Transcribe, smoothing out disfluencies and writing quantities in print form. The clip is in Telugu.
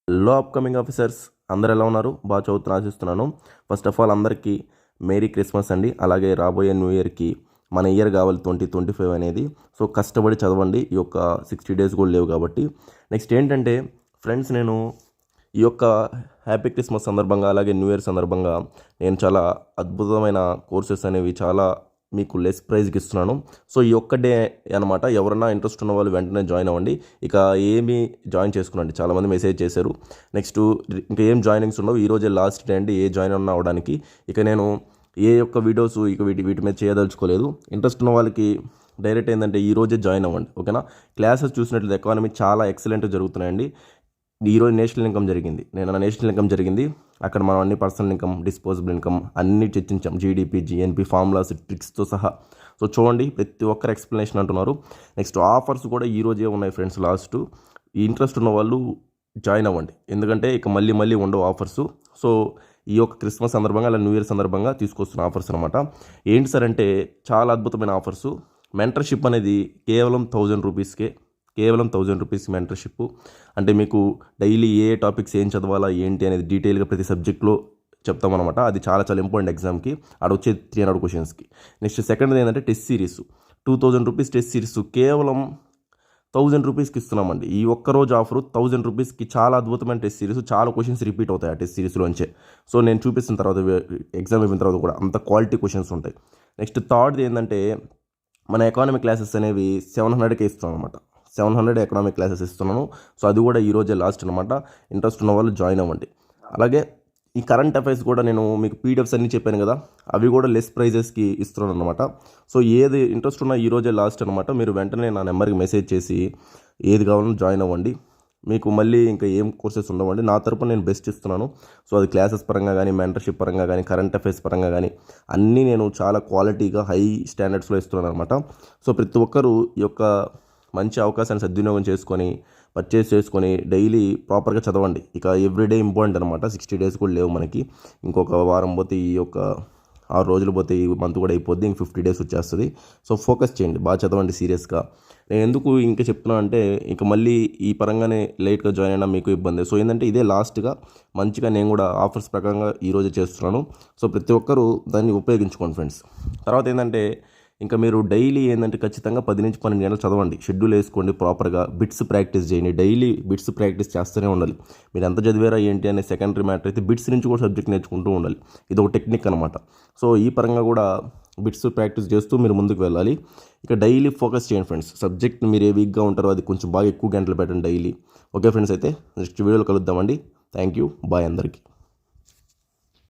హలో అప్కమింగ్ ఆఫీసర్స్, అందరు ఎలా ఉన్నారు? బాగా చదువుతున్నా ఆశిస్తున్నాను. ఫస్ట్ ఆఫ్ ఆల్ అందరికీ మేరీ క్రిస్మస్ అండి. అలాగే రాబోయే న్యూ ఇయర్కి మన ఇయర్ కావాలి 2025 అనేది. సో కష్టపడి చదవండి. ఈ యొక్క 60 డేస్ కూడా లేవు కాబట్టి. నెక్స్ట్ ఏంటంటే ఫ్రెండ్స్, నేను ఈ యొక్క హ్యాపీ క్రిస్మస్ సందర్భంగా అలాగే న్యూ ఇయర్ సందర్భంగా నేను చాలా అద్భుతమైన కోర్సెస్ అనేవి చాలా మీకు లెస్ ప్రైజ్కి ఇస్తున్నాను. సో ఈ ఒక్క డే అనమాట. ఎవరన్నా ఇంట్రెస్ట్ ఉన్న వాళ్ళు వెంటనే జాయిన్ అవ్వండి. ఇక ఏమీ జాయిన్ చేసుకునండి. చాలామంది మెసేజ్ చేశారు. నెక్స్ట్ ఇంకా ఏం జాయినింగ్స్ ఉండవు. ఈరోజే లాస్ట్ డే అండి ఏ జాయిన్ అన్న అవ్వడానికి. ఇక నేను ఏ యొక్క వీడియోస్ ఇక వీటి మీద చేయదలుచుకోలేదు. ఇంట్రెస్ట్ ఉన్న వాళ్ళకి డైరెక్ట్ ఏంటంటే ఈరోజే జాయిన్ అవ్వండి, ఓకేనా? క్లాసెస్ చూసినట్లయితే ఎకానమీ చాలా ఎక్సలెంట్గా జరుగుతున్నాయండి. ఈరోజు నేషనల్ ఇన్కమ్ జరిగింది. నేషనల్ ఇన్కమ్ జరిగింది. అక్కడ మనం అన్ని పర్సనల్ ఇన్కమ్, డిస్పోజబుల్ ఇన్కమ్ అన్నీ చర్చించాం. జీడిపి, జిఎన్పి, ఫార్ములాస్, ట్రిక్స్తో సహా. సో చూడండి, ప్రతి ఒక్కరు ఎక్స్ప్లెనేషన్ అంటున్నారు. నెక్స్ట్ ఆఫర్స్ కూడా ఈరోజే ఉన్నాయి ఫ్రెండ్స్. లాస్ట్ ఇంట్రెస్ట్ ఉన్న వాళ్ళు జాయిన్ అవ్వండి, ఎందుకంటే ఇక మళ్ళీ ఉండవు ఆఫర్స్. సో ఈ యొక్క క్రిస్మస్ సందర్భంగా అలా న్యూ ఇయర్ సందర్భంగా తీసుకొస్తున్న ఆఫర్స్ అనమాట. ఏంటి సార్ అంటే చాలా అద్భుతమైన ఆఫర్సు. మెంటర్షిప్ అనేది కేవలం 1000 రూపీస్కే, కేవలం 1000 రూపీస్ మెంటర్షిప్. అంటే మీకు డైలీ ఏ టాపిక్స్ ఏం చదవాలా ఏంటి అనేది డీటెయిల్గా ప్రతి సబ్జెక్ట్లో చెప్తామన్నమాట. అది చాలా ఇంపార్టెంట్ ఎగ్జామ్కి. ఆడ వచ్చే 300 క్వశ్చన్స్కి. నెక్స్ట్ సెకండ్ ఏంటంటే test series. 2000 rupees test series కేవలం 1000 రూపీస్కి ఇస్తున్నామండి. ఈ ఒక్కరోజు ఆఫరు 1000 రూపీస్కి చాలా అద్భుతమైన టెస్ట్ సిరీస్. చాలా క్వశ్చన్స్ రిపీట్ అవుతాయి ఆ టెస్ట్ సిరీస్లోంచే. సో నేను చూపిస్తున్న తర్వాత ఎగ్జామ్ అయిపోయిన తర్వాత కూడా అంత క్వాలిటీ క్వశ్చన్స్ ఉంటాయి. నెక్స్ట్ థర్డ్ది ఏంటంటే మన ఎకానమిక్ క్లాసెస్ అనేవి 700కే ఇస్తున్నాం అనమాట. 700 ఎకనామిక్ క్లాసెస్ ఇస్తున్నాను. సో అది కూడా ఈరోజే లాస్ట్ అనమాట. ఇంట్రెస్ట్ ఉన్న వాళ్ళు జాయిన్ అవ్వండి. అలాగే ఈ కరెంట్ అఫైర్స్ కూడా నేను మీకు పీడిఎఫ్స్ అన్నీ చెప్పాను కదా, అవి కూడా లెస్ ప్రైజెస్కి ఇస్తున్నాను అనమాట. సో ఏది ఇంట్రెస్ట్ ఉన్నా ఈరోజే లాస్ట్ అనమాట. మీరు వెంటనే నా నెంబర్కి మెసేజ్ చేసి ఏది కావాలన్నా జాయిన్ అవ్వండి. మీకు మళ్ళీ ఇంకా ఏం కోర్సెస్ ఉండవండి. నా తరపున నేను బెస్ట్ ఇస్తున్నాను. సో అది క్లాసెస్ పరంగా కానీ, మెంటర్షిప్ పరంగా కానీ, కరెంట్ అఫైర్స్ పరంగా కానీ అన్నీ నేను చాలా క్వాలిటీగా హై స్టాండర్డ్స్లో ఇస్తున్నాను అనమాట. సో ప్రతి ఒక్కరూ ఈ యొక్క మంచి అవకాశాన్ని సద్వినియోగం చేసుకొని పర్చేస్ చేసుకొని డైలీ ప్రాపర్గా చదవండి. ఇక ఎవ్రీడే ఇంపార్టెంట్ అనమాట. 60 డేస్ కూడా లేవు మనకి. ఇంకొక వారం పోతే ఈ యొక్క 6 రోజులు పోతే ఈ మంత్ కూడా అయిపోద్ది. ఇంక 50 డేస్ వచ్చేస్తుంది. సో ఫోకస్ చేయండి, బాగా చదవండి సీరియస్గా. నేను ఎందుకు ఇంకా చెప్తున్నా అంటే ఇక మళ్ళీ ఈ పరంగానే లేట్గా జాయిన్ అయినా మీకు ఇబ్బంది. సో ఏంటంటే ఇదే లాస్ట్గా మంచిగా నేను కూడా ఆఫర్స్ ప్రకారంగా ఈరోజు చేస్తున్నాను. సో ప్రతి ఒక్కరూ దాన్ని ఉపయోగించుకోండి ఫ్రెండ్స్. తర్వాత ఏంటంటే ఇంకా మీరు డైలీ ఏంటంటే ఖచ్చితంగా 10 నుంచి 12 గంటలు చదవండి. షెడ్యూల్ వేసుకోండి, ప్రాపర్గా బిట్స్ ప్రాక్టీస్ చేయండి. డైలీ బిట్స్ ప్రాక్టీస్ చేస్తూనే ఉండాలి. మీరు ఎంత చదివారా ఏంటి అనే సెకండరీ మ్యాటర్ అయితే బిట్స్ నుంచి కూడా సబ్జెక్ట్ నేర్చుకుంటూ ఉండాలి. ఇది ఒక టెక్నిక్ అనమాట. సో ఈ పరంగా కూడా బిట్స్ ప్రాక్టీస్ చేస్తూ మీరు ముందుకు వెళ్ళాలి. ఇక డైలీ ఫోకస్ చేయండి ఫ్రెండ్స్. సబ్జెక్ట్ మీరు ఏ వీక్గా ఉంటారో అది కొంచెం బాగా ఎక్కువ గంటలు పెట్టండి డైలీ. ఓకే ఫ్రెండ్స్, అయితే నెక్స్ట్ వీడియోలో కలుద్దామండి. థ్యాంక్ యూ, బాయ్ అందరికీ.